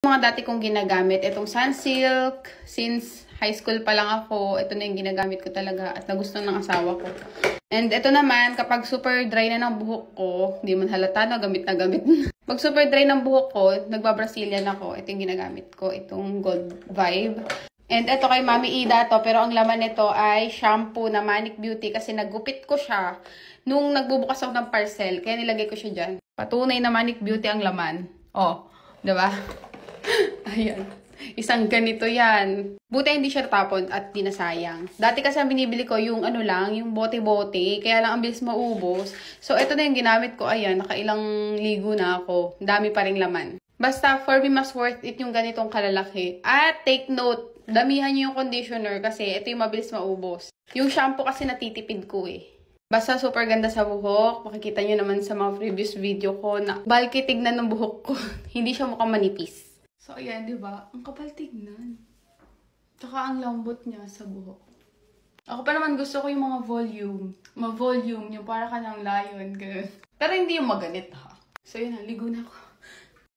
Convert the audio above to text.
Mga dati kong ginagamit, itong Sunsilk, since high school pa lang ako, ito na yung ginagamit ko talaga at nagustuhan ng asawa ko. And ito naman, kapag super dry na ng buhok ko, hindi man halata na gamit na gamit. Pag super dry ng buhok ko, nagba-Brazilian ako, ito yung ginagamit ko, itong Gold Vibe. And ito kay Mami Ida to, pero ang laman nito ay shampoo na Manic Beauty kasi naggupit ko siya nung nagbubukas ako ng parcel, kaya nilagay ko siya dyan. Patunay na Manic Beauty ang laman. Oh, diba? Ayan. Isang ganito yan. Buti hindi siya tapon at di nasayang. Dati kasi binibili ko yung ano lang, yung bote-bote, kaya lang ang bilis maubos. So, ito na yung ginamit ko. Ayan, nakailang ligo na ako. Dami pa ring laman. Basta, for me, mas worth it yung ganitong kalalaki. At take note, damihan nyo yung conditioner kasi ito yung mabilis maubos. Yung shampoo kasi natitipid ko eh. Basta super ganda sa buhok. Makikita nyo naman sa mga previous video ko na balki tignan ng buhok ko. Hindi siya mukhang manipis. So, ayan, diba? Ang kapal tignan. Tsaka ang lambot niya sa buhok. Ako pa naman gusto ko yung mga volume. Ma-volume, yung para ka ng lion, gano'n. Pero hindi yung maganit, ha? So, yun na. Ligo na ako.